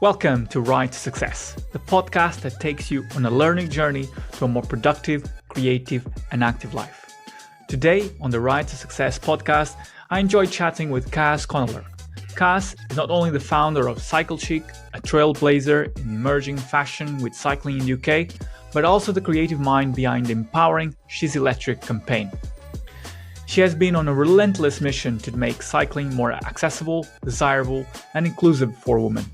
Welcome to Ride to Success, the podcast that takes you on a learning journey to a more productive, creative, and active life. Today, on the Ride to Success podcast, I enjoy chatting with Caz Conneller. Caz is not only the founder of Cyclechic, a trailblazer in merging fashion with cycling in the UK, but also the creative mind behind the empowering She's Electric campaign. She has been on a relentless mission to make cycling more accessible, desirable, and inclusive for women.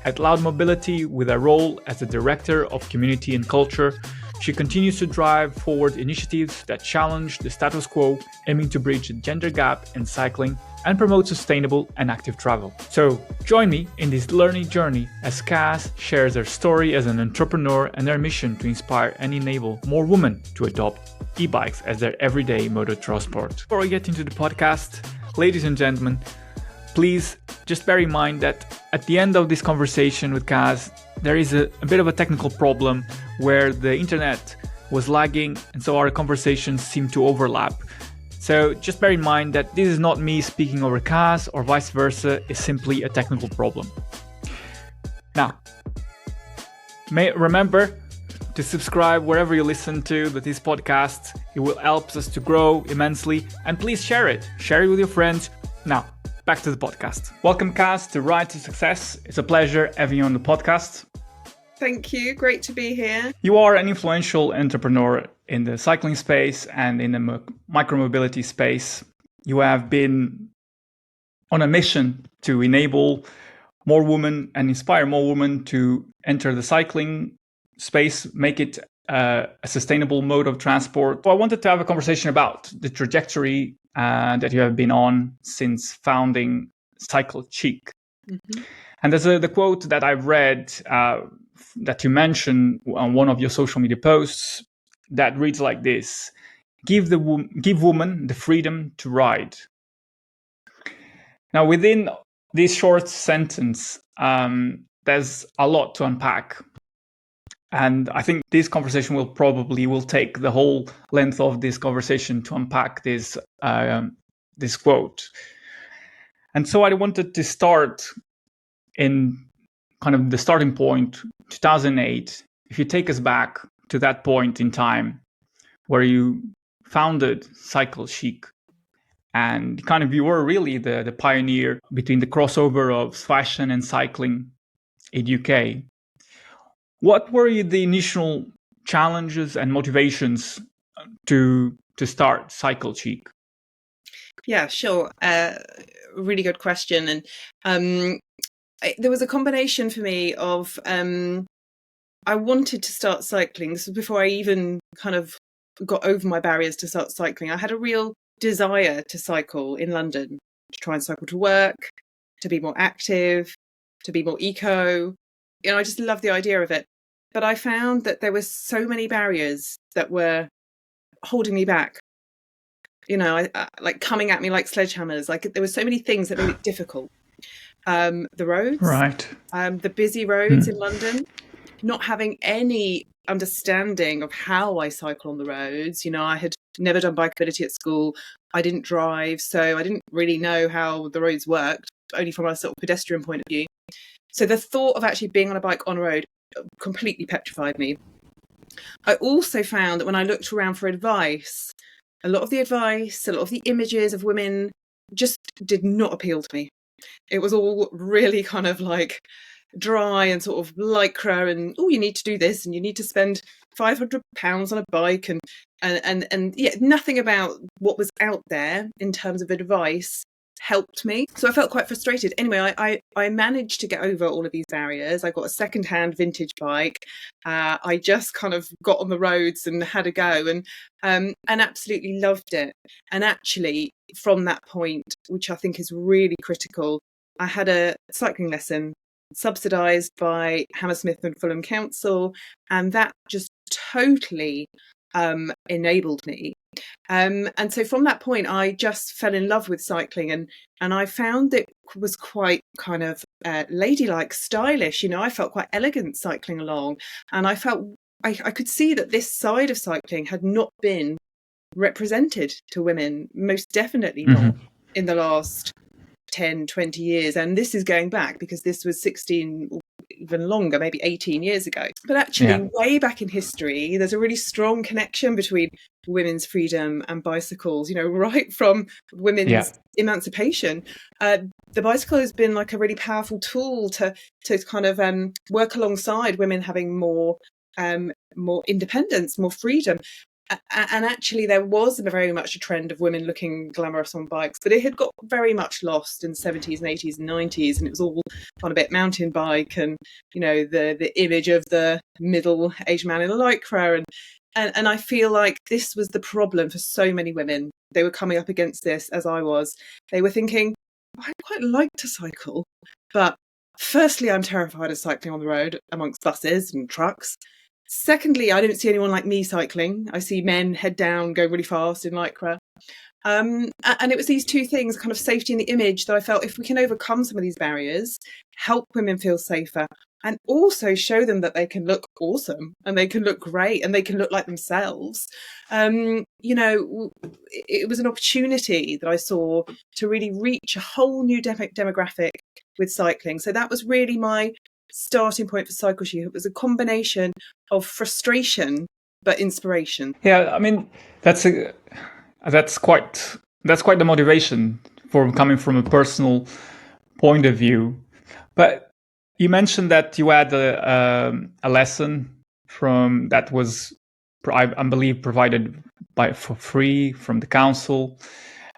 At Loud Mobility, with a role as the Director of Community and Culture, she continues to drive forward initiatives that challenge the status quo, aiming to bridge the gender gap in cycling and promote sustainable and active travel. So join me in this learning journey as Caz shares her story as an entrepreneur and her mission to inspire and enable more women to adopt e-bikes as their everyday mode of transport. Before we get into the podcast, ladies and gentlemen, please just bear in mind that at the end of this conversation with Caz, there is a bit of a technical problem where the internet was lagging and so our conversations seem to overlap. So just bear in mind that this is not me speaking over Caz or vice versa, it's simply a technical problem. Now, remember to subscribe wherever you listen to this podcast. It will help us to grow immensely, and please share it. Share it with your friends. Now, back to the podcast. Welcome, Caz, to Ride to Success. It's a pleasure having you on the podcast. Thank you. Great to be here. You are an influential entrepreneur in the cycling space and in the micromobility space. You have been on a mission to enable more women and inspire more women to enter the cycling space, make it a sustainable mode of transport. So I wanted to have a conversation about the trajectory that you have been on since founding Cyclechic. Mm-hmm. And there's the quote that I've read that you mentioned on one of your social media posts that reads like this: give woman the freedom to ride. Now, within this short sentence, there's a lot to unpack. And I think this conversation will take the whole length of this conversation to unpack this quote. And so I wanted to start in kind of the starting point, 2008. If you take us back to that point in time where you founded Cyclechic, and kind of you were really the pioneer between the crossover of fashion and cycling in UK. What were the initial challenges and motivations to start Cyclechic? Yeah, sure. Really good question. And there was a combination for me of I wanted to start cycling. This was before I even kind of got over my barriers to start cycling. I had a real desire to cycle in London, to try and cycle to work, to be more active, to be more eco. You know, I just love the idea of it. But I found that there were so many barriers that were holding me back. You know, I like coming at me like sledgehammers. Like there were so many things that made it difficult. The roads, right? The busy roads in London, not having any understanding of how I cycle on the roads. You know, I had never done bikeability at school. I didn't drive, so I didn't really know how the roads worked, only from a sort of pedestrian point of view. So the thought of actually being on a bike on road completely petrified me. I also found that when I looked around for advice, a lot of the images of women just did not appeal to me. It was all really kind of like dry and sort of lycra and, oh, you need to do this and you need to spend £500 on a bike and yeah, nothing about what was out there in terms of advice helped me. So I felt quite frustrated. Anyway, I managed to get over all of these barriers. I got a second-hand vintage bike. I just kind of got on the roads and had a go and absolutely loved it. And actually, from that point, which I think is really critical, I had a cycling lesson subsidised by Hammersmith and Fulham Council, and that just totally enabled me. And so from that point, I just fell in love with cycling, and I found it was quite kind of ladylike, stylish. You know, I felt quite elegant cycling along, and I felt I could see that this side of cycling had not been represented to women, most definitely not in the last 10, 20 years. And this is going back because this was 16 even longer, maybe 18 years ago. But actually, way back in history, there's a really strong connection between women's freedom and bicycles, right from women's emancipation. The bicycle has been like a really powerful tool to kind of work alongside women having more independence, more freedom. And actually, there was very much a trend of women looking glamorous on bikes, but it had got very much lost in the 70s and 80s and 90s, and it was all on a bit mountain bike and, the image of the middle-aged man in a lycra. And I feel like this was the problem for so many women. They were coming up against this, as I was. They were thinking, I'd quite like to cycle, but firstly, I'm terrified of cycling on the road amongst buses and trucks. Secondly, I don't see anyone like me cycling. I see men head down, go really fast in lycra. And it was these two things, kind of safety and the image, that I felt if we can overcome some of these barriers, help women feel safer, and also show them that they can look awesome and they can look great and they can look like themselves. It was an opportunity that I saw to really reach a whole new demographic with cycling. So that was really my starting point for Cyclechic. It was a combination of frustration but inspiration. Yeah, I mean that's quite the motivation for coming from a personal point of view. But you mentioned that you had a lesson from that was, I believe, provided for free from the council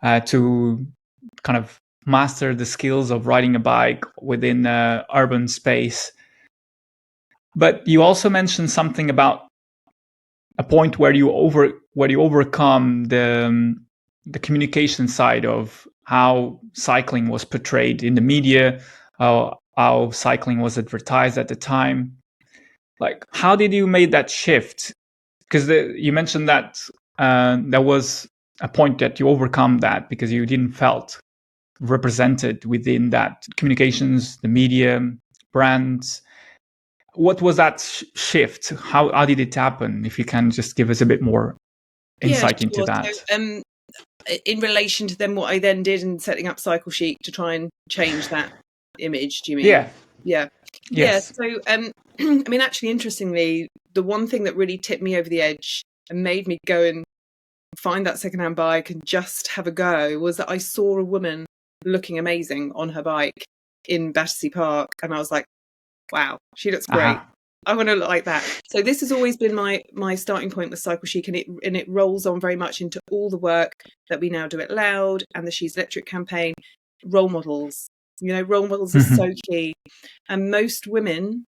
to kind of master the skills of riding a bike within urban space. But you also mentioned something about a point where you overcome the communication side of how cycling was portrayed in the media, how cycling was advertised at the time. Like, how did you make that shift? Because you mentioned that there was a point that you overcome that because you didn't felt represented within that communications, the media, brands. What was that shift? How did it happen? If you can just give us a bit more insight into that. So, in relation to then what I then did in setting up Cyclechic to try and change that image, do you mean? Yeah. Yes. So, I mean, actually, interestingly, the one thing that really tipped me over the edge and made me go and find that secondhand bike and just have a go was that I saw a woman looking amazing on her bike in Battersea Park, and I was like, wow, she looks great. I want to look like that. So this has always been my starting point with Cyclechic, and it rolls on very much into all the work that we now do at Loud and the She's Electric campaign. Role models, role models are so key. And most women,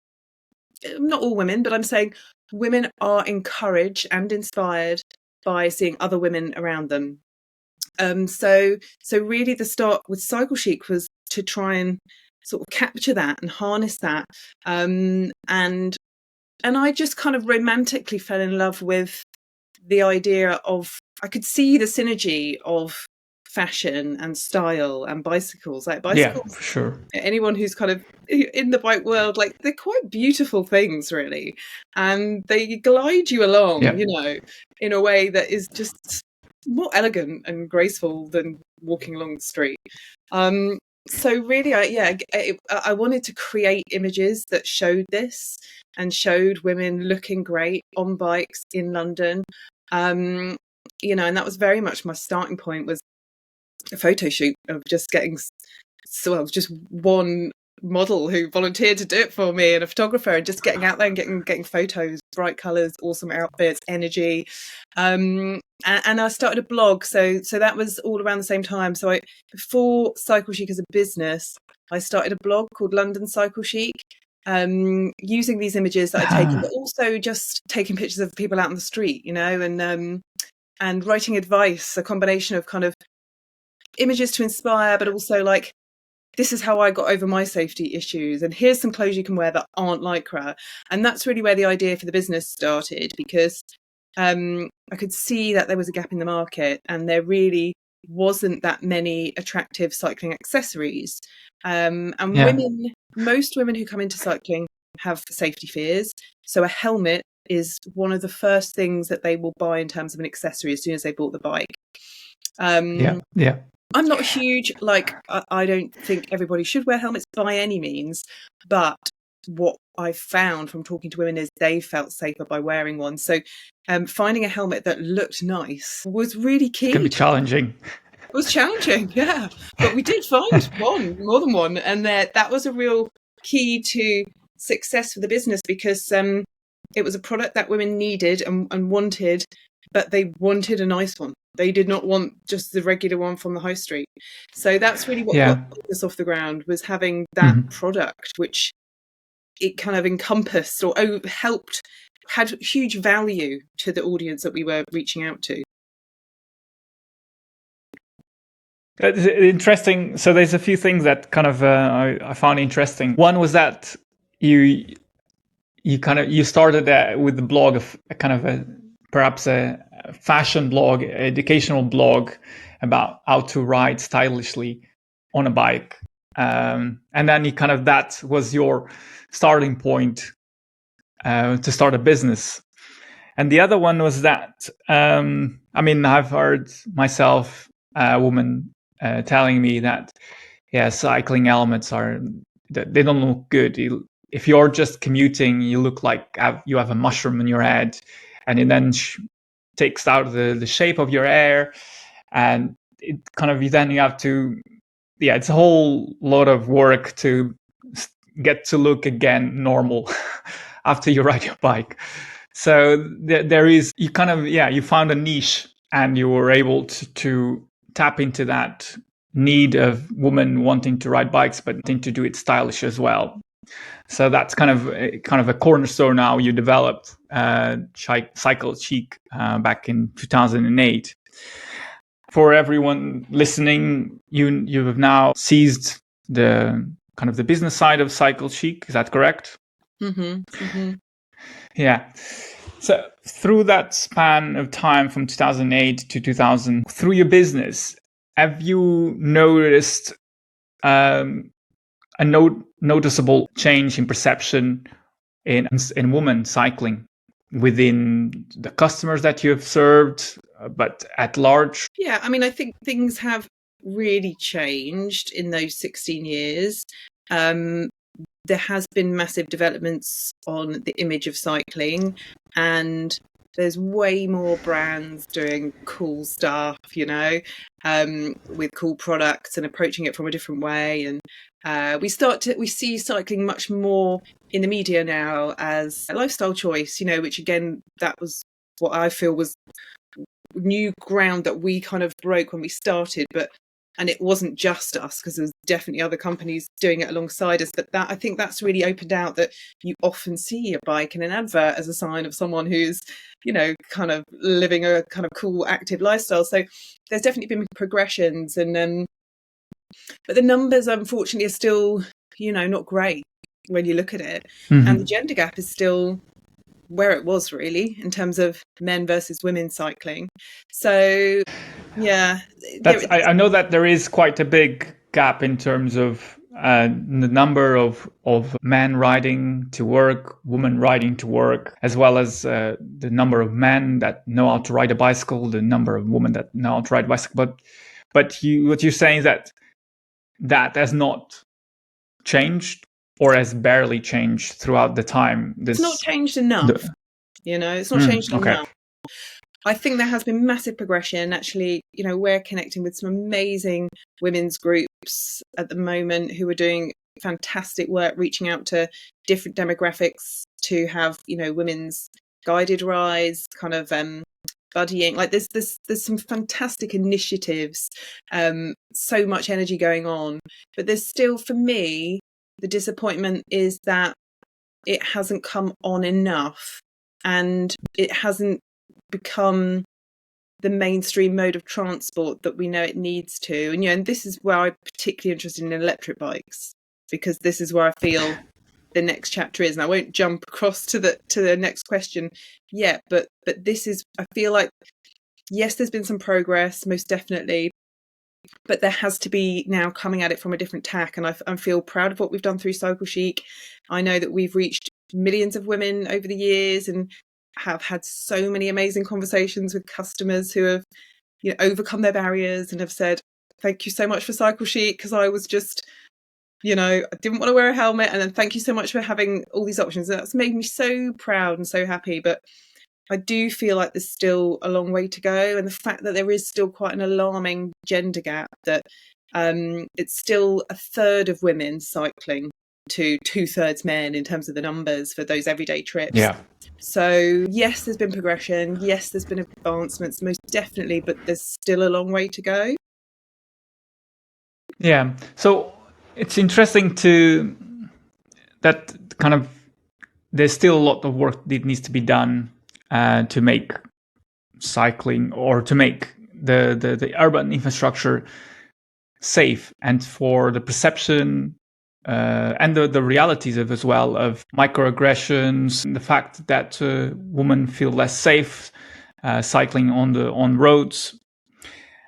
not all women, but I'm saying women are encouraged and inspired by seeing other women around them. So really the start with Cyclechic was to try and sort of capture that and harness that. And I just kind of romantically fell in love with the idea of, I could see the synergy of fashion and style and bicycles. Like bicycles, yeah, for sure. Anyone who's kind of in the bike world, like, they're quite beautiful things, really, and they glide you along, in a way that is just more elegant and graceful than walking along the street. So really, I wanted to create images that showed this and showed women looking great on bikes in London. And that was very much my starting point, was a photo shoot of just just one model who volunteered to do it for me, and a photographer, and just getting out there and getting photos, bright colours, awesome outfits, energy. And I started a blog, so that was all around the same time. So before Cyclechic as a business, I started a blog called London Cyclechic, using these images that I'd taken, but also just taking pictures of people out on the street, and writing advice, a combination of kind of images to inspire, but also like, this is how I got over my safety issues, and here's some clothes you can wear that aren't lycra. And that's really where the idea for the business started, because I could see that there was a gap in the market and there really wasn't that many attractive cycling accessories. Most women who come into cycling have safety fears. So a helmet is one of the first things that they will buy in terms of an accessory as soon as they bought the bike. I'm not huge, I don't think everybody should wear helmets by any means, but what I found from talking to women is they felt safer by wearing one. So finding a helmet that looked nice was really key. It can be challenging. It was challenging, yeah. But we did find more than one. And that was a real key to success for the business, because it was a product that women needed and wanted, but they wanted a nice one. They did not want just the regular one from the high street. So that's really what got us off the ground, was having that product, which it kind of encompassed or helped, had huge value to the audience that we were reaching out to. Interesting. So there's a few things that kind of I found interesting. One was that you started with the blog of perhaps a fashion blog, educational blog about how to ride stylishly on a bike, and then that was your starting point to start a business. And the other one was that I've heard myself a woman telling me that cycling helmets they don't look good. If you're just commuting, you look like you have a mushroom in your head, and it then takes out the shape of your hair, and it then you have to it's a whole lot of work to get to look again normal after you ride your bike. So there is, you found a niche, and you were able to tap into that need of women wanting to ride bikes, but wanting to do it stylish as well. So that's kind of a cornerstone now. You developed Cyclechic back in 2008. For everyone listening, you have now seized the the business side of Cyclechic. Is that correct? Mm-hmm. Mm-hmm. Yeah. So through that span of time from 2008 to 2000, through your business, have you noticed a noticeable change in perception in women cycling within the customers that you have served, but at large? Yeah, I think things have really changed in those 16 years. There has been massive developments on the image of cycling, and there's way more brands doing cool stuff, with cool products and approaching it from a different way. And we see cycling much more in the media now as a lifestyle choice, which again, that was what I feel was new ground that we kind of broke when we started, and it wasn't just us, because there's definitely other companies doing it alongside us. But I think that's really opened out that you often see a bike in an advert as a sign of someone who's, kind of living a kind of cool, active lifestyle. So there's definitely been progressions, but the numbers, unfortunately, are still, not great when you look at it. Mm-hmm. And the gender gap is still where it was, really, in terms of men versus women cycling. So yeah, I know that there is quite a big gap in terms of the number of men riding to work, women riding to work, as well as the number of men that know how to ride a bicycle, the number of women that know how to ride a bicycle. But what you're saying is that has not changed, or has barely changed throughout the time. It's not changed enough. It's not changed enough. I think there has been massive progression. Actually, we're connecting with some amazing women's groups at the moment who are doing fantastic work, reaching out to different demographics to have, women's guided rides, kind of buddying. Like there's some fantastic initiatives, so much energy going on. But there's still, for me, the disappointment is that it hasn't come on enough, and it hasn't become the mainstream mode of transport that we know it needs to. And this is where I'm particularly interested in electric bikes, because this is where I feel the next chapter is. And I won't jump across to the next question yet, but this is, I feel like, yes, there's been some progress, most definitely, but there has to be now coming at it from a different tack. And I feel proud of what we've done through Cyclechic. I know that we've reached millions of women over the years, and have had so many amazing conversations with customers who have, overcome their barriers and have said, thank you so much for Cyclechic, because I was just I didn't want to wear a helmet, and then thank you so much for having all these options. That's made me so proud and so happy. But I do feel like there's still a long way to go, and the fact that there is still quite an alarming gender gap, that it's still a third of women cycling to 2/3 men in terms of the numbers for those everyday trips. Yeah. So yes, there's been progression. Yes, there's been advancements, most definitely, but there's still a long way to go. Yeah. So it's interesting that kind of there's still a lot of work that needs to be done to make cycling, or to make the urban infrastructure safe, and for the perception and the realities of as well of microaggressions, and the fact that women feel less safe cycling on roads.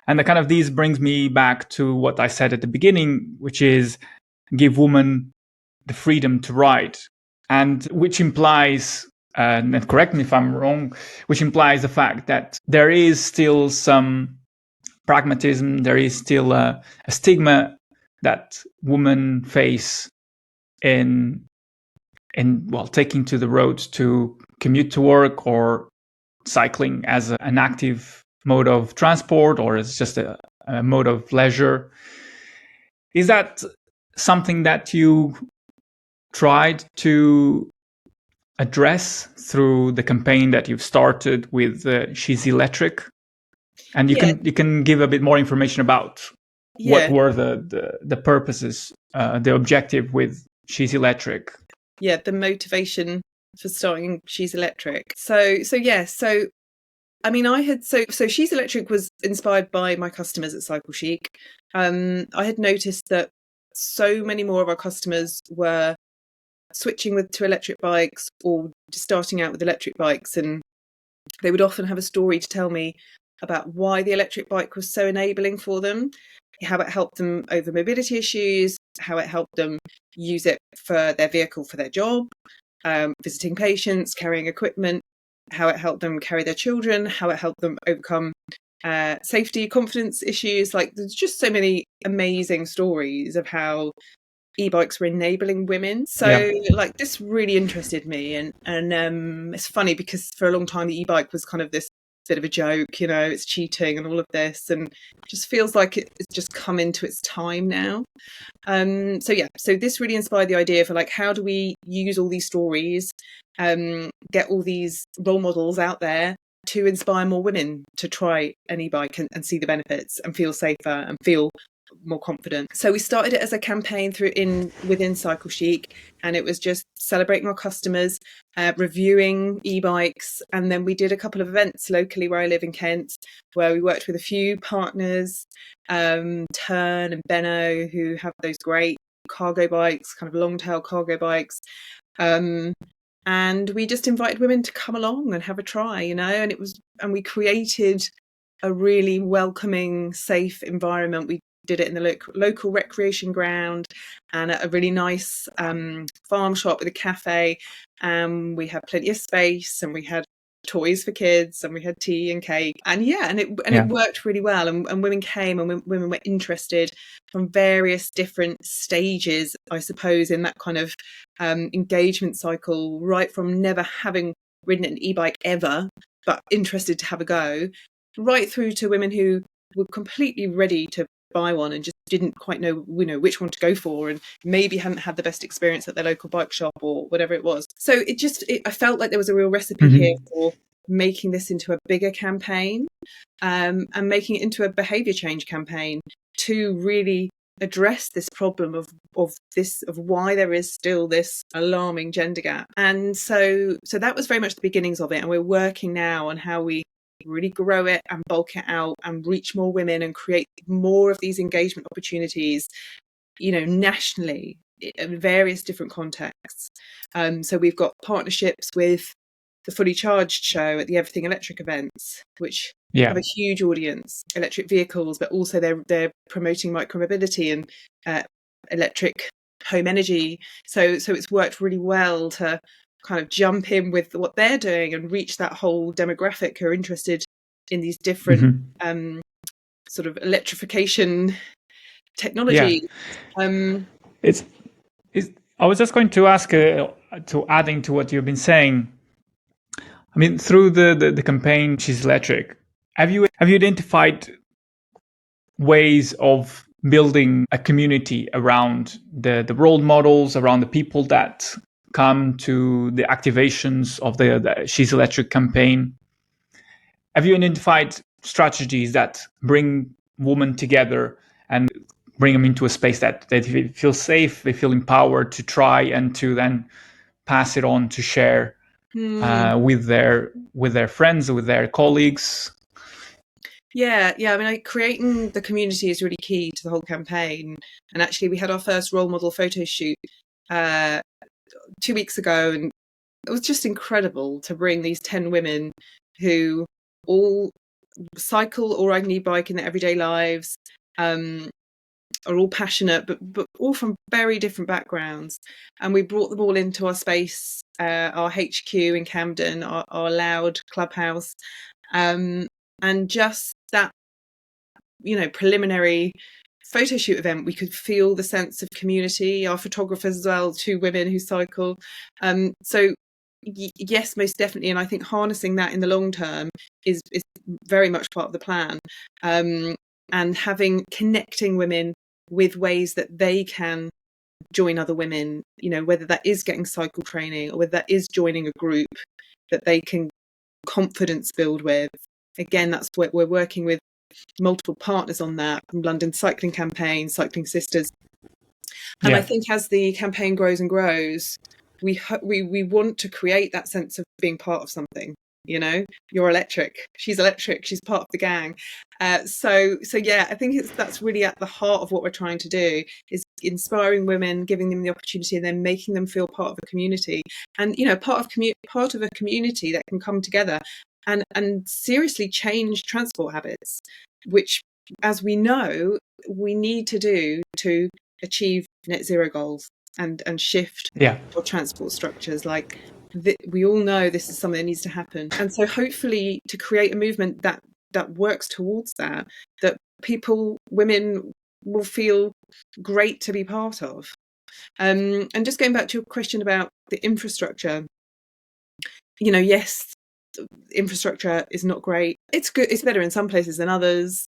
And the kind of these brings me back to what I said at the beginning, which is give women the freedom to ride, and which implies, and correct me if I'm wrong, which implies the fact that there is still some pragmatism, there is still a stigma that women face in taking to the roads to commute to work, or cycling as an active mode of transport, or as just a mode of leisure. Is that something that you tried to address through the campaign that you've started with She's Electric? And you can give a bit more information about what were the purposes, the objective with She's Electric. Yeah, the motivation for starting She's Electric. So I mean, so She's Electric was inspired by my customers at Cyclechic. I had noticed that so many more of our customers were switching to electric bikes, or just starting out with electric bikes, and they would often have a story to tell me about why the electric bike was so enabling for them, how it helped them over mobility issues, how it helped them use it for their vehicle for their job, visiting patients, carrying equipment, how it helped them carry their children, how it helped them overcome safety, confidence issues. Like, there's just so many amazing stories of how e-bikes were enabling women. So like, this really interested me, and it's funny because for a long time the e-bike was kind of this bit of a joke, it's cheating and all of this, and it just feels like it's just come into its time now. So this really inspired the idea for, like, how do we use all these stories, get all these role models out there to inspire more women to try an e-bike and see the benefits and feel safer and feel more confident. So we started it as a campaign within Cyclechic, and it was just celebrating our customers, reviewing e-bikes, and then we did a couple of events locally where I live in Kent, where we worked with a few partners, Turn and Benno, who have those great cargo bikes, kind of long tail cargo bikes. And we just invited women to come along and have a try, and we created a really welcoming, safe environment. We did it in the local recreation ground, and at a really nice farm shop with a cafe. We had plenty of space, and we had toys for kids, and we had tea and cake, and it worked really well. And women came, and women were interested from various different stages, I suppose, in that kind of engagement cycle, right from never having ridden an e-bike ever, but interested to have a go, right through to women who were completely ready to buy one and just didn't quite know which one to go for, and maybe hadn't had the best experience at their local bike shop or whatever it was. So I felt like there was a real recipe here for making this into a bigger campaign, and making it into a behaviour change campaign to really address this problem of why there is still this alarming gender gap. And so that was very much the beginnings of it, and we're working now on how we really grow it and bulk it out and reach more women and create more of these engagement opportunities, nationally in various different contexts. So we've got partnerships with the Fully Charged show at the Everything Electric events, which have a huge audience, electric vehicles, but also they're promoting micromobility and electric home energy. So it's worked really well to kind of jump in with what they're doing and reach that whole demographic who are interested in these different sort of electrification technologies. It's, I was just going to ask, to adding to what you've been saying. I mean, through the campaign, She's Electric, have you identified ways of building a community around the role models, around the people that come to the activations of the She's Electric campaign? Have you identified strategies that bring women together and bring them into a space that they feel safe, they feel empowered to try and to then pass it on, to share with their friends, with their colleagues? Yeah. I mean, creating the community is really key to the whole campaign. And actually, we had our first role model photo shoot 2 weeks ago, and it was just incredible to bring these 10 women who all cycle or ride an e-bike in their everyday lives, are all passionate, but all from very different backgrounds. And we brought them all into our space, our HQ in Camden, our loud clubhouse, and just that, preliminary photo shoot event, we could feel the sense of community. Our photographers as well, 2 women who cycle. So yes, most definitely. And I think harnessing that in the long term is very much part of the plan. And connecting women with ways that they can join other women, whether that is getting cycle training or whether that is joining a group that they can confidence build with. Again, that's what we're working with multiple partners on that, from London Cycling Campaign, Cycling Sisters. And I think as the campaign grows and grows, we want to create that sense of being part of something. You're electric, she's electric, she's part of the gang. So yeah, I think that's really at the heart of what we're trying to do, is inspiring women, giving them the opportunity, and then making them feel part of a community, and part of a community that can come together and seriously change transport habits, which, as we know, we need to do to achieve net zero goals and shift our transport structures. We all know this is something that needs to happen. And so hopefully to create a movement that works towards that women will feel great to be part of. And just going back to your question about the infrastructure, yes, infrastructure is not great. It's good. It's better in some places than others.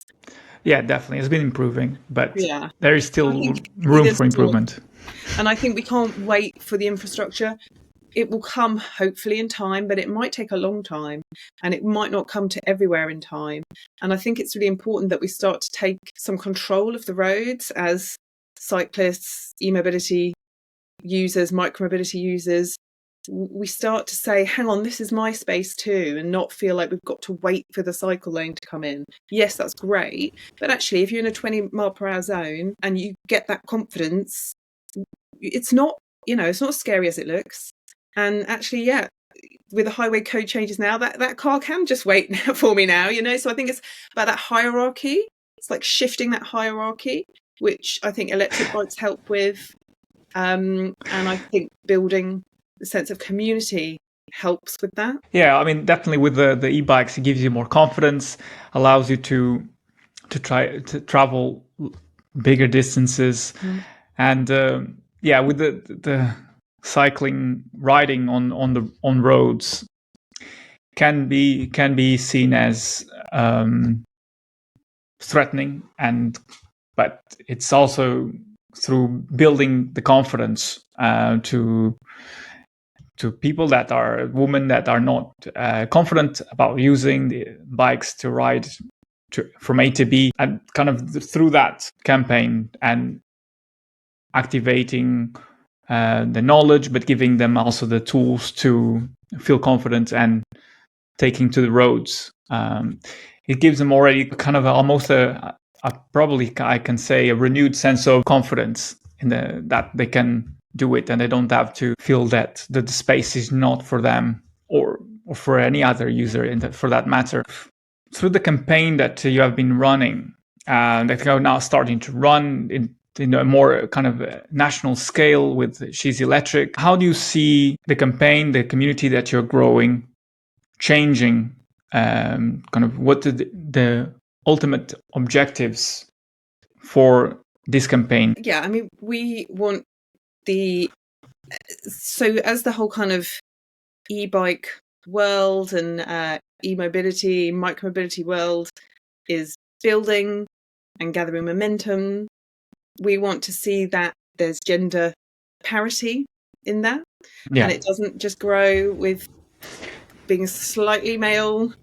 Yeah, definitely. It's been improving, but there is still room for improvement. And I think we can't wait for the infrastructure. It will come hopefully in time, but it might take a long time, and it might not come to everywhere in time. And I think it's really important that we start to take some control of the roads as cyclists, e-mobility users, micromobility users. We start to say, hang on, this is my space too, and not feel like we've got to wait for the cycle lane to come in. Yes, that's great. But actually, if you're in a 20-mile-per-hour zone and you get that confidence, it's not as scary as it looks. And actually, with the highway code changes now, that car can just wait for me now, So I think it's about that hierarchy. It's like shifting that hierarchy, which I think electric bikes help with. And I think building the sense of community helps with that. Yeah, I mean, definitely with the e-bikes, it gives you more confidence, allows you to try to travel bigger distances. And with the cycling, riding on roads can be seen as threatening, but it's also through building the confidence to people that are women that are not confident about using the bikes to ride from A to B, and kind of through that campaign and activating the knowledge, but giving them also the tools to feel confident and taking to the roads. It gives them already kind of almost probably I can say a renewed sense of confidence in that they can do it, and they don't have to feel that the space is not for them or for any other user for that matter. Through the campaign that you have been running, that you're now starting to run in a more kind of national scale with She's Electric, how do you see the campaign, the community that you're growing, changing? Kind of what the ultimate objectives for this campaign? Yeah, I mean, we want so as the whole kind of e-bike world and e-mobility, micromobility world is building and gathering momentum, we want to see that there's gender parity in that. Yeah. And it doesn't just grow with being a slightly male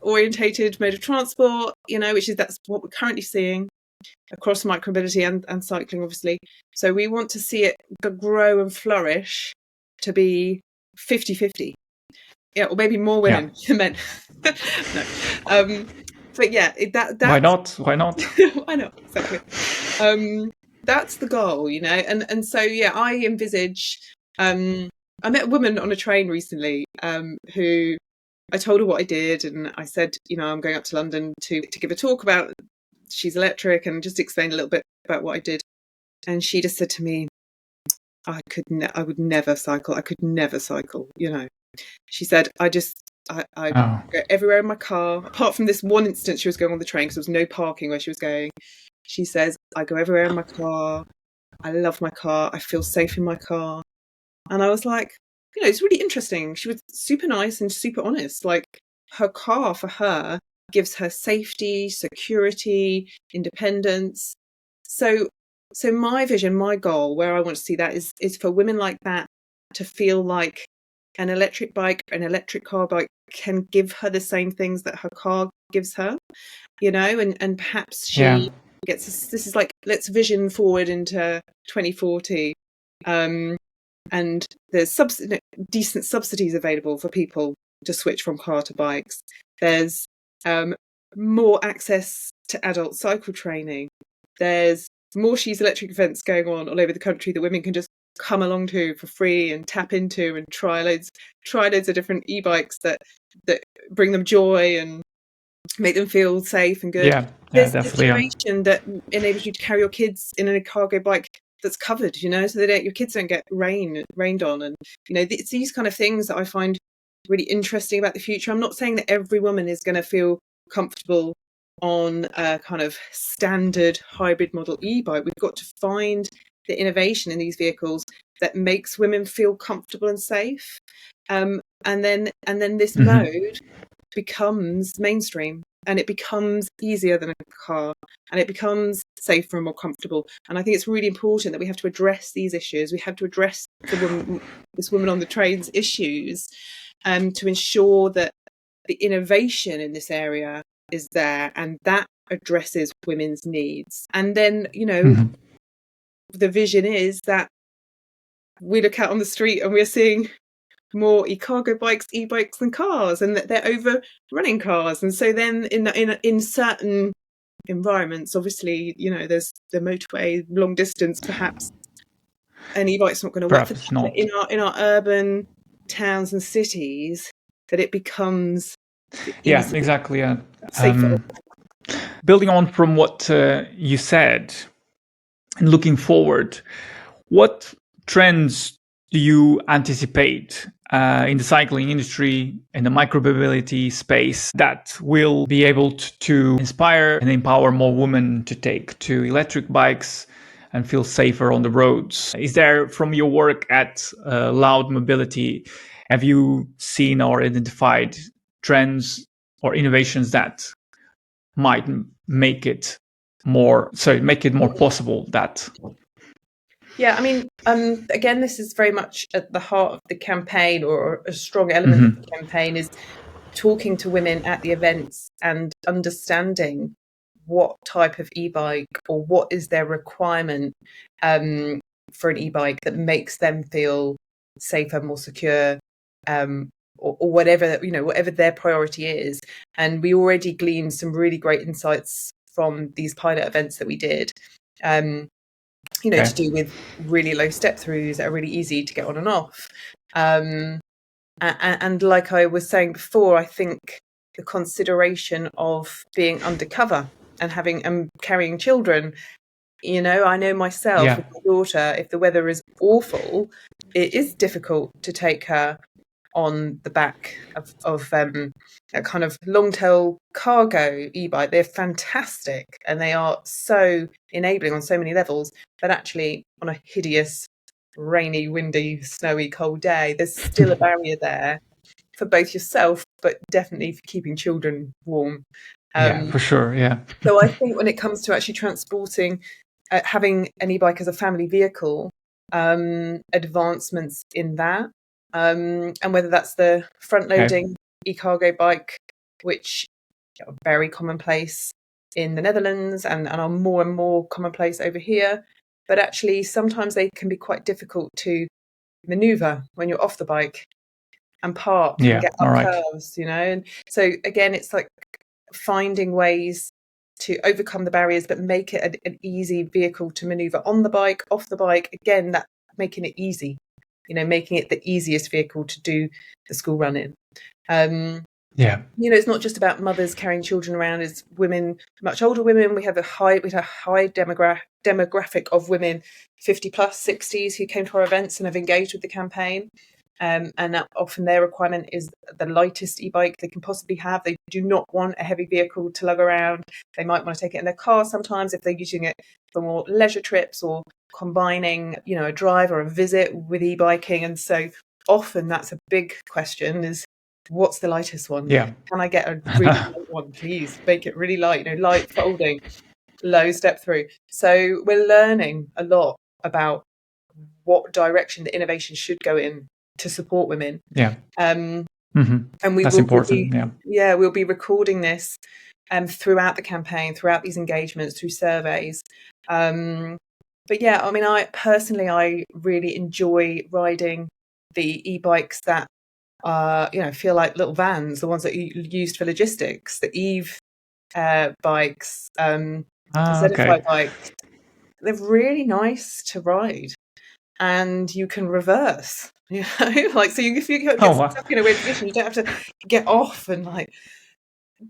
orientated mode of transport, that's what we're currently seeing across micromobility and cycling, obviously. So we want to see it grow and flourish to be 50-50. Yeah, or maybe more women than men. No. But yeah, that's why not? Why not? Why not? Exactly. That's the goal, and so yeah, I envisage. I met a woman on a train recently, who I told her what I did, and I said, I'm going up to London to give a talk about. She's electric, and just explain a little bit about what I did. And she just said to me, I would never cycle. I could never cycle. She said, I go everywhere in my car, apart from this one instance she was going on the train because there was no parking where she was going. She says, I go everywhere in my car. I love my car. I feel safe in my car. And I was like, it's really interesting. She was super nice and super honest. Like, her car for her gives her safety, security, independence. So my vision, my goal, where I want to see that is for women like that to feel like an electric bike, an electric car bike can give her the same things that her car gives her, and perhaps she gets this is like, let's vision forward into 2040. And there's decent subsidies available for people to switch from car to bikes. There's more access to adult cycle training. There's more She's Electric events going on all over the country that women can just come along to for free and tap into and try loads of different e-bikes that bring them joy and make them feel safe and good. There's definitely. innovation that enables you to carry your kids in a cargo bike that's covered, so that your kids don't get rained on. And it's these kind of things that I find really interesting about the future. I'm not saying that every woman is going to feel comfortable on a kind of standard hybrid model e-bike. We've got to find the innovation in these vehicles that makes women feel comfortable and safe, and then this mode becomes mainstream, and it becomes easier than a car, and it becomes safer and more comfortable. And I think it's really important that we have to address these issues. We have to address this woman on the train's issues, to ensure that the innovation in this area is there, and that addresses women's needs. And then, the vision is that we look out on the street and we're seeing more e-cargo bikes, e-bikes than cars, and that they're overrunning cars. And so then in certain environments, obviously, there's the motorway, long distance, perhaps an e-bike's not going to work. Perhaps not. In our urban towns and cities, that it becomes exactly. safer. Building on from what you said, and looking forward, what trends do you anticipate in the cycling industry, in the micromobility space, that will be able to inspire and empower more women to take to electric bikes and feel safer on the roads? Is there, from your work at Loud Mobility, have you seen or identified trends or innovations that might make it more possible that? Yeah, I mean, again, this is very much at the heart of the campaign, or a strong element of the campaign is talking to women at the events and understanding what type of e-bike or what is their requirement for an e-bike that makes them feel safer, more secure, or whatever, whatever their priority is. And we already gleaned some really great insights from these pilot events that we did. To do with really low step throughs that are really easy to get on and off. And like I was saying before, I think the consideration of being undercover and carrying children, I know myself with my daughter, if the weather is awful, it is difficult to take her on the back of a kind of long tail cargo e-bike. They're fantastic and they are so enabling on so many levels, but actually on a hideous, rainy, windy, snowy, cold day, there's still a barrier there for both yourself, but definitely for keeping children warm. Yeah, for sure. Yeah. So I think when it comes to actually transporting, having an e-bike as a family vehicle, advancements in that, and whether that's the front-loading e-cargo bike, which are very commonplace in the Netherlands and are more and more commonplace over here, but actually sometimes they can be quite difficult to maneuver when you're off the bike and park and get up curves, you know. And so again, it's like finding ways to overcome the barriers, but make it an easy vehicle to maneuver on the bike, off the bike. Again, that making it easy, you know, making it the easiest vehicle to do the school run in. You know, it's not just about mothers carrying children around. It's women, much older women. We have a high demographic of women, 50 plus, 60s, who came to our events and have engaged with the campaign. And that often their requirement is the lightest e-bike they can possibly have. They do not want a heavy vehicle to lug around. They might want to take it in their car sometimes if they're using it for more leisure trips or combining, you know, a drive or a visit with e-biking. And so often that's a big question is, what's the lightest one? Can I get a really light one, please? Make it really light, you know, light folding, low step through. So we're learning a lot about what direction the innovation should go in to support women. And we That's will important. we'll be recording this throughout the campaign, throughout these engagements, through surveys. But yeah, I mean, I really enjoy riding the e-bikes that you know, feel like little vans, the ones that you used for logistics, the Eve bikes, the Zedify bikes. They're really nice to ride, and you can reverse. You know, like so. If you get stuck in a weird position, you don't have to get off and like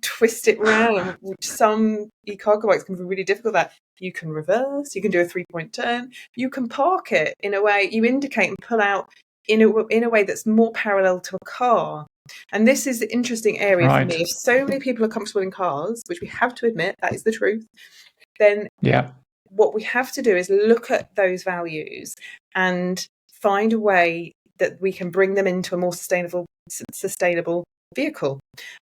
twist it round. Which some e-cargo bikes can be really difficult. That you can reverse, you can do a 3-point turn, you can park it in a way. You indicate and pull out in a way that's more parallel to a car. And this is the interesting area for me. If so many people are comfortable in cars, which we have to admit, that is the truth, then what we have to do is look at those values and find a way that we can bring them into a more sustainable vehicle.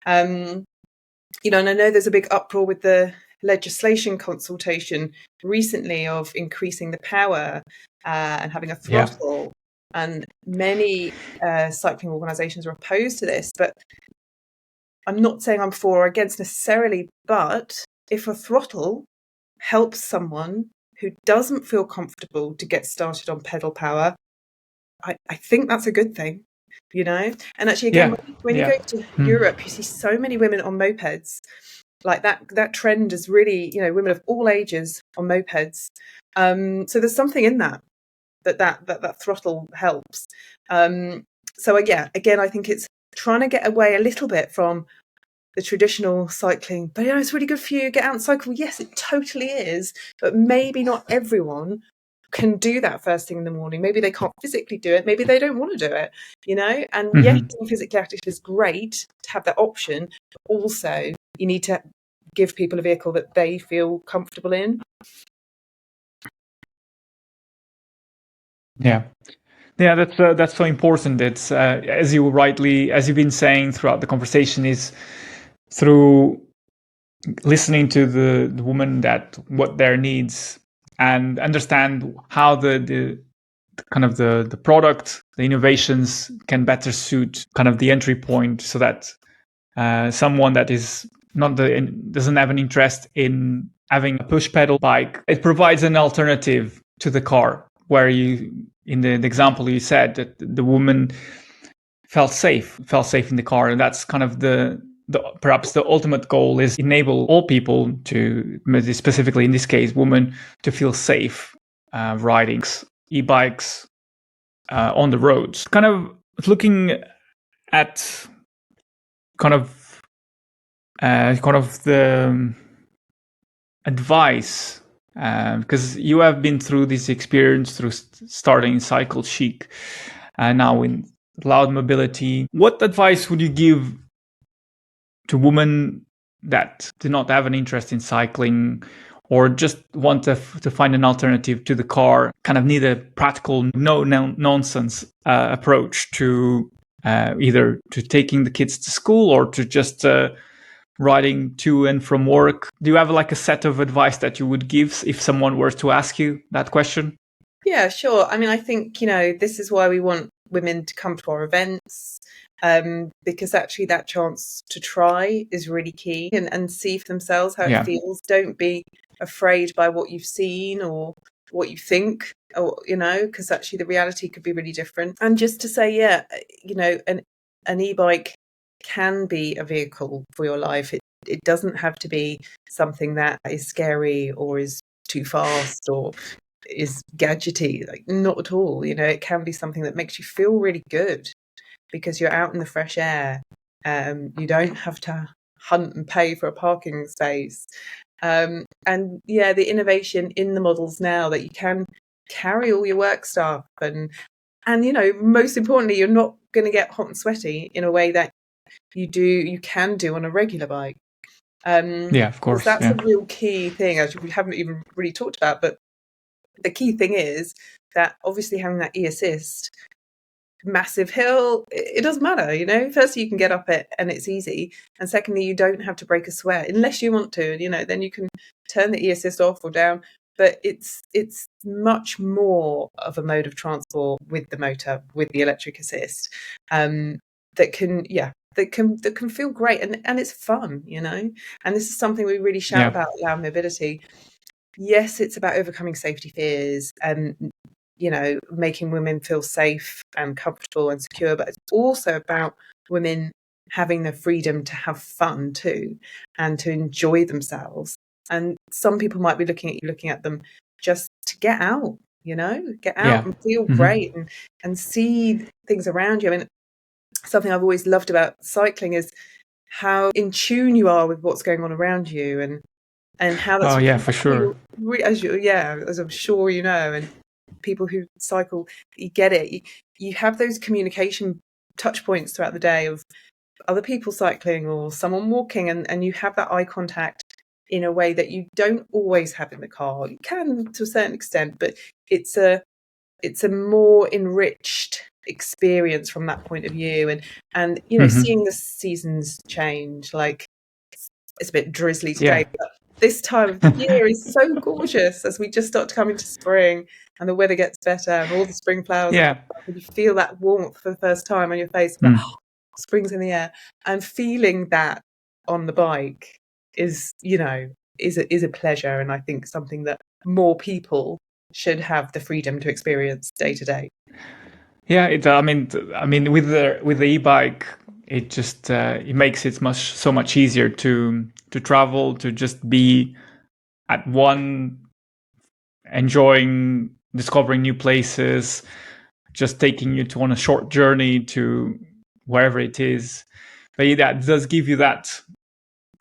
You know, and I know there's a big uproar with the legislation consultation recently of increasing the power and having a throttle. And many cycling organisations are opposed to this, but I'm not saying I'm for or against necessarily, but if a throttle helps someone who doesn't feel comfortable to get started on pedal power, I think that's a good thing, you know? And actually, again, when you go to Europe, you see so many women on mopeds. Like that trend is really, you know, women of all ages on mopeds. So there's something in that throttle helps. So yeah, again, I think it's trying to get away a little bit from the traditional cycling. But you know, it's really good for you. Get out and cycle. Yes, it totally is. But maybe not everyone can do that first thing in the morning. Maybe they can't physically do it. Maybe they don't want to do it, you know? And yes, being physically active is great to have that option. But also, you need to give people a vehicle that they feel comfortable in. Yeah, that's so important. It's as you've been saying throughout the conversation, is through listening to the woman, that what their needs, and understand how the kind of the product, the innovations can better suit kind of the entry point, so that someone that is doesn't have an interest in having a push pedal bike, it provides an alternative to the car, where you, in the example you said, that the woman felt safe in the car. And that's kind of perhaps the ultimate goal, is enable all people to, specifically in this case, women, to feel safe riding e-bikes on the roads. Kind of looking at kind of the advice, because you have been through this experience through starting Cyclechic, now in allowed mobility. What advice would you give to women that do not have an interest in cycling or just want to find an alternative to the car, kind of need a practical, no-nonsense approach to either to taking the kids to school or to just riding to and from work? Do you have like a set of advice that you would give if someone were to ask you that question? Yeah, sure. I mean, I think, this is why we want women to come to our events, because actually that chance to try is really key and see for themselves how it feels. Don't be afraid by what you've seen or what you think, or, because actually the reality could be really different. And just to say, an e-bike can be a vehicle for your life. It doesn't have to be something that is scary or is too fast or is gadgety, like not at all. It can be something that makes you feel really good because you're out in the fresh air. You don't have to hunt and pay for a parking space. And the innovation in the models now that you can carry all your work stuff and most importantly, you're not going to get hot and sweaty in a way that you can do on a regular bike. Of course. That's a real key thing, as we haven't even really talked about, but the key thing is that obviously having that e-assist, massive hill, it doesn't matter, Firstly, you can get up it and it's easy. And secondly, you don't have to break a sweat unless you want to, then you can turn the e-assist off or down. But it's much more of a mode of transport with the motor, with the electric assist, that can feel great and it's fun, And this is something we really shout about Loud Mobility. Yes, it's about overcoming safety fears and, making women feel safe and comfortable and secure, but it's also about women having the freedom to have fun too and to enjoy themselves. And some people might be looking at them just to get out, get out and feel great and see things around you. I mean, something I've always loved about cycling is how in tune you are with what's going on around you and how that's for sure. As I'm sure you know, and people who cycle, you get it. You have those communication touch points throughout the day of other people cycling or someone walking, and you have that eye contact in a way that you don't always have in the car. You can to a certain extent, but it's a more enriched experience from that point of view, and seeing the seasons change. Like it's a bit drizzly today, but this time of the year is so gorgeous as we just start to come into spring and the weather gets better and all the spring flowers and you feel that warmth for the first time on your face. Spring's in the air, and feeling that on the bike is a pleasure, and I think something that more people should have the freedom to experience day to day. I mean, with the e-bike, it just it makes it so much easier to travel, to just be at one, enjoying, discovering new places, just taking you on a short journey to wherever it is. But that does give you that,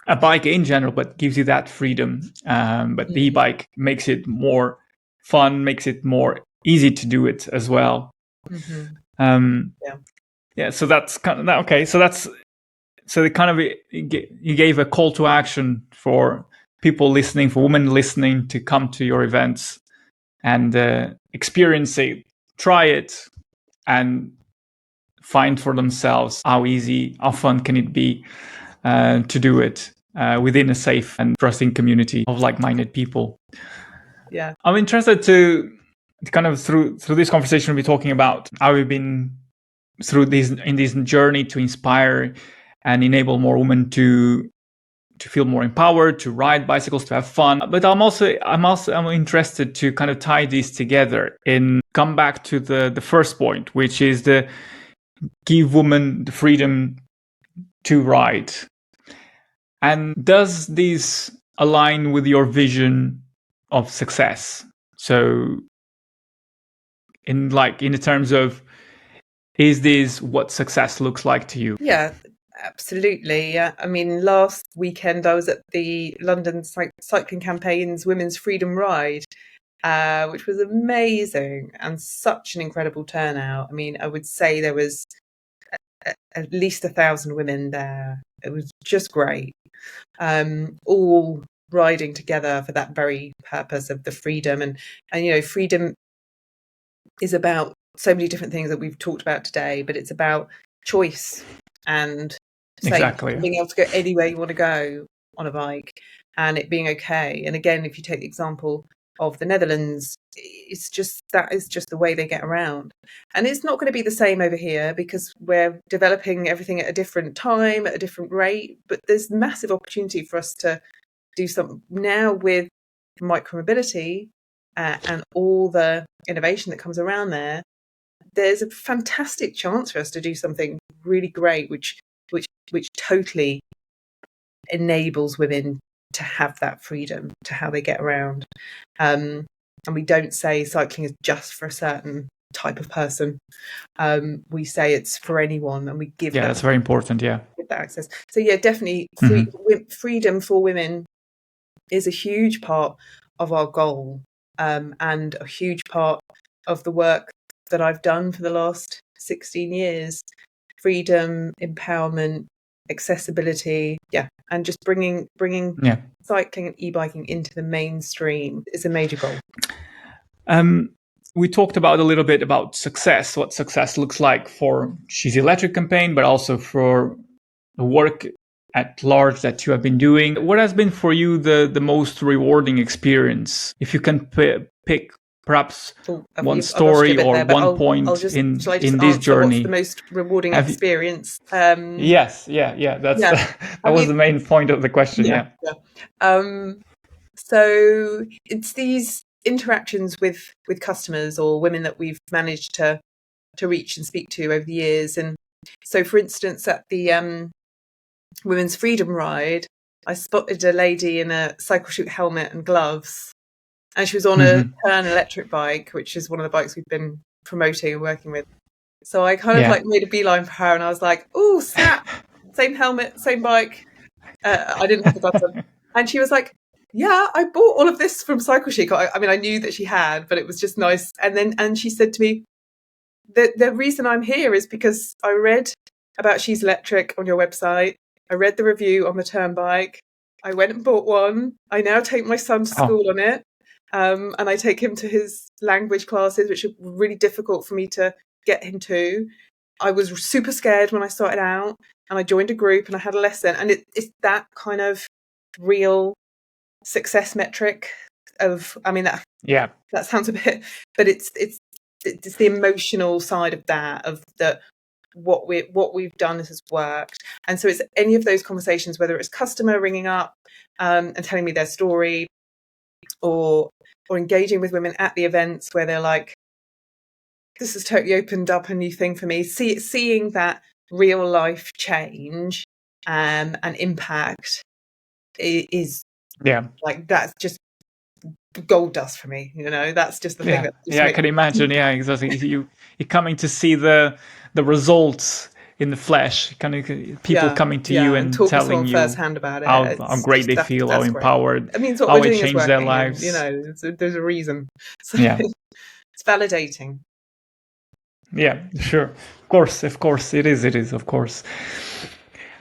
a bike in general, but gives you that freedom. But the e-bike makes it more fun, makes it more easy to do it as well. So that's kind of okay. So it kind of, you gave a call to action for people listening, for women listening, to come to your events and experience it, try it, and find for themselves how easy, how fun can it be to do it within a safe and trusting community of like-minded people. Yeah, I'm interested to kind of through this conversation we'll be talking about how we've been through this journey to inspire and enable more women to feel more empowered, to ride bicycles, to have fun. But I'm interested to kind of tie these together and come back to the first point, which is the give women the freedom to ride. And does this align with your vision of success? So in the terms of, is this what success looks like to you? Yeah, absolutely. I mean, last weekend I was at the London Cycling Campaign's Women's Freedom Ride, which was amazing and such an incredible turnout. I mean, I would say there was at least 1,000 women there. It was just great. All riding together for that very purpose of the freedom. And freedom is about so many different things that we've talked about today, but it's about choice and Exactly. being able to go anywhere you want to go on a bike and it being okay. And again, if you take the example of the Netherlands, that is just the way they get around. And it's not going to be the same over here because we're developing everything at a different time, at a different rate. But there's massive opportunity for us to do something now with micromobility and all the innovation that comes around there. There's a fantastic chance for us to do something really great, which totally enables women to have that freedom to how they get around. And we don't say cycling is just for a certain type of person. We say it's for anyone, and we give that's very important. Give that access. So definitely freedom for women is a huge part of our goal, and a huge part of the work that I've done for the last 16 years. Freedom, empowerment, accessibility, and just bringing cycling and e-biking into the mainstream is a major goal. We talked about a little bit about success, what success looks like for She's Electric campaign, but also for the work at large that you have been doing. What has been for you the most rewarding experience? If you can pick perhaps one story or one point in this journey. What's the most rewarding experience? Yes, that was the main point of the question. So it's these interactions with customers or women that we've managed to reach and speak to over the years. And so, for instance, at the Women's Freedom Ride, I spotted a lady in a Cyclechic helmet and gloves, and she was on a Turn electric bike, which is one of the bikes we've been promoting and working with. So I kind of made a beeline for her, and I was like, "Oh, snap! Same helmet, same bike." I didn't have the gloves on, and she was like, "Yeah, I bought all of this from Cyclechic." I mean, I knew that she had, but it was just nice. And she said to me, "The reason I'm here is because I read about She's Electric on your website. I read the review on the Turn bike. I went and bought one. I now take my son to school on it, and I take him to his language classes, which are really difficult for me to get him to. I was super scared when I started out, and I joined a group and I had a lesson. And it's that kind of real success metric of, I mean, that sounds a bit, but it's the emotional side of that, of the what we've done has worked. And so it's any of those conversations, whether it's customer ringing up and telling me their story, or engaging with women at the events where they're like, this has totally opened up a new thing for me. Seeing that real life change and impact is like, that's just gold dust for me. That's just the thing that just I can imagine. Exactly. You're coming to see the results in the flesh, kind of people coming to you and telling you firsthand about it, how great they feel, how empowered, it means what how we're doing it changed their lives. There's a reason. So it's validating. Yeah, sure. Of course, it is, of course.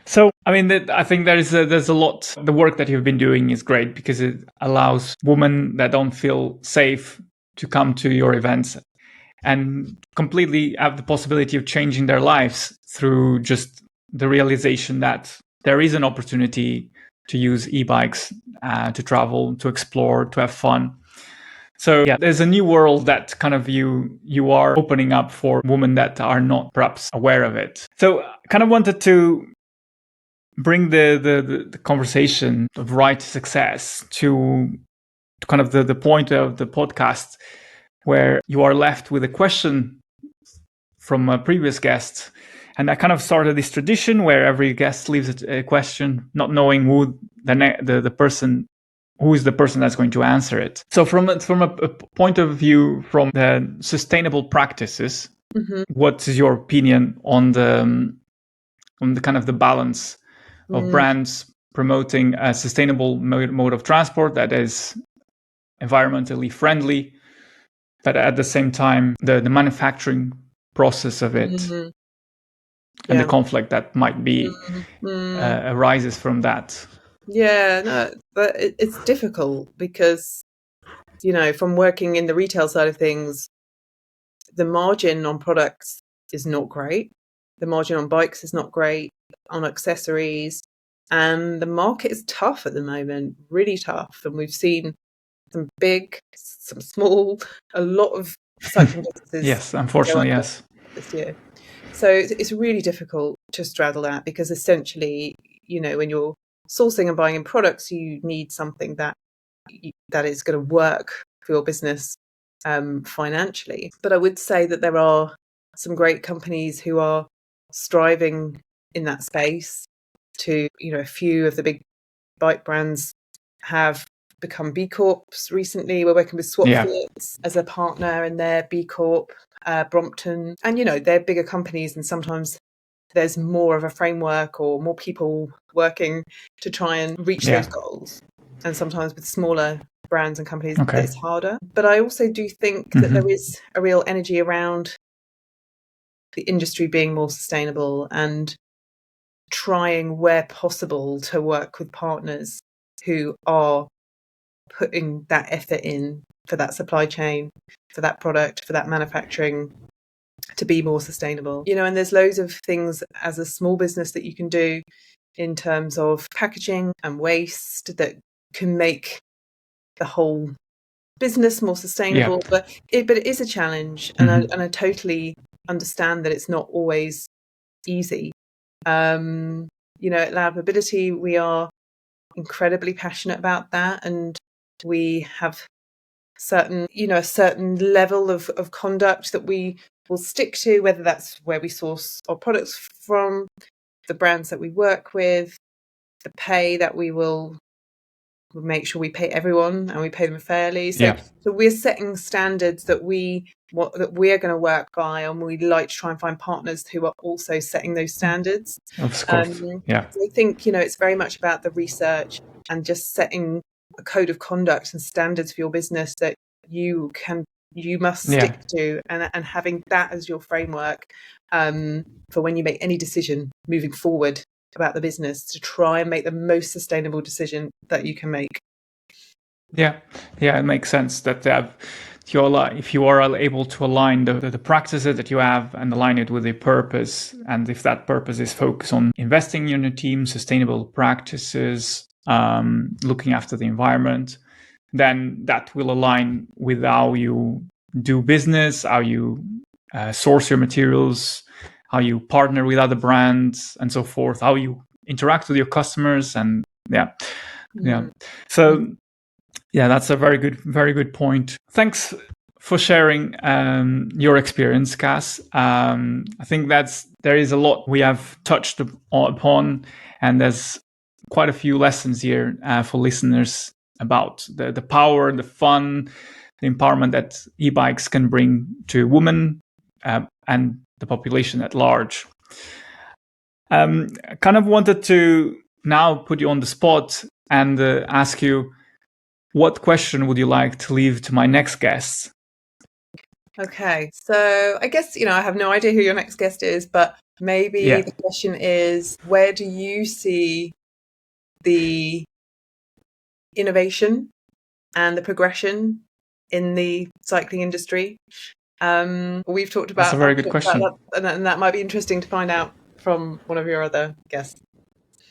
So, I mean, I think there's a lot. The work that you've been doing is great because it allows women that don't feel safe to come to your events and completely have the possibility of changing their lives through just the realization that there is an opportunity to use e-bikes, to travel, to explore, to have fun. So there's a new world that kind of you are opening up for women that are not perhaps aware of it. So I kind of wanted to bring the conversation of Ride to Success to kind of the point of the podcast where you are left with a question from a previous guest. And I kind of started this tradition where every guest leaves a question, not knowing who the person, who is the person that's going to answer it. So from a point of view from the sustainable practices, what is your opinion on the kind of the balance of brands promoting a sustainable mode of transport that is environmentally friendly, but at the same time, the manufacturing process of it and the conflict that might be arises from that. Yeah, no, but it's difficult because, from working in the retail side of things, the margin on products is not great. The margin on bikes is not great, on accessories. And the market is tough at the moment, really tough. And we've seen some big, some small, a lot of cycling businesses. Yes, unfortunately, yes. This year. So it's really difficult to straddle that because essentially, when you're sourcing and buying in products, you need something that is going to work for your business financially. But I would say that there are some great companies who are striving in that space to, a few of the big bike brands have become B Corps recently. We're working with Swapfit as a partner in their B Corp, Brompton. And, they're bigger companies and sometimes there's more of a framework or more people working to try and reach those goals. And sometimes with smaller brands and companies, it's harder. But I also do think that there is a real energy around the industry being more sustainable and trying where possible to work with partners who are putting that effort in for that supply chain, for that product, for that manufacturing to be more sustainable. And there's loads of things as a small business that you can do in terms of packaging and waste that can make the whole business more sustainable. But it is a challenge, and I totally understand that it's not always easy. At Loud Mobility, we are incredibly passionate about that, and we have a certain level of conduct that we will stick to, whether that's where we source our products from, the brands that we work with, the pay that we will make sure we pay everyone and we pay them fairly. So we're setting standards that we're going to work by, and we'd like to try and find partners who are also setting those standards. Of course. So I think, it's very much about the research and just setting a code of conduct and standards for your business that you must stick to, and having that as your framework for when you make any decision moving forward about the business, to try and make the most sustainable decision that you can make. Yeah, it makes sense that if you are able to align the practices that you have and align it with a purpose, and if that purpose is focused on investing in your team, sustainable practices, looking after the environment, then that will align with how you do business, how you source your materials, how you partner with other brands and so forth, how you interact with your customers. And so that's a very good point. Thanks for sharing your experience, Caz. I think there is a lot we have touched upon, and there's quite a few lessons here for listeners about the power, the fun, the empowerment that e-bikes can bring to women and the population at large. I kind of wanted to now put you on the spot and ask you, what question would you like to leave to my next guest? Okay, so I guess, I have no idea who your next guest is, but maybe the question is, where do you see the innovation and the progression in the cycling industry? We've talked about. That's a very good question, and that might be interesting to find out from one of your other guests.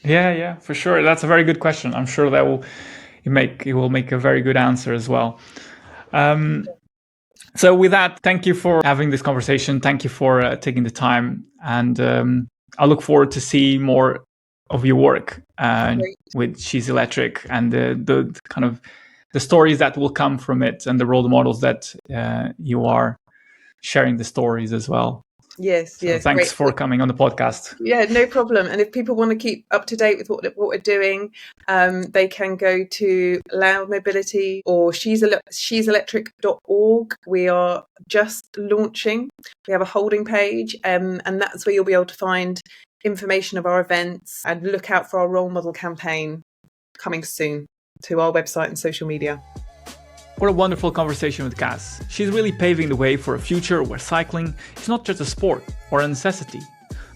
Yeah, for sure. That's a very good question. I'm sure that it will make a very good answer as well. So with that, thank you for having this conversation. Thank you for taking the time, and I look forward to see more of your work with She's Electric, and the kind of the stories that will come from it, and the role models that you are sharing the stories as well. Yes. Thanks for coming on the podcast. Yeah, no problem. And if people want to keep up to date with what we're doing, they can go to Loud Mobility or she'selectric.org. We are just launching. We have a holding page, and that's where you'll be able to find information of our events, and look out for our role model campaign coming soon to our website and social media. What a wonderful conversation with Caz. She's really paving the way for a future where cycling is not just a sport or a necessity,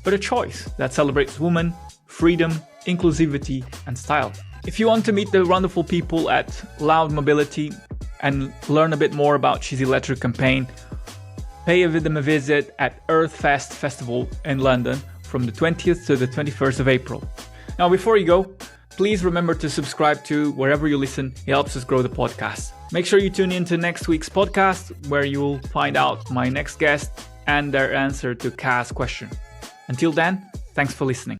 but a choice that celebrates women, freedom, inclusivity, and style. If you want to meet the wonderful people at Loud Mobility and learn a bit more about She's Electric campaign, pay them a visit at Earthfest Festival in London from the 20th to the 21st of April. Now, before you go, please remember to subscribe to wherever you listen. It helps us grow the podcast. Make sure you tune in to next week's podcast, where you will find out my next guest and their answer to Caz's question. Until then, thanks for listening.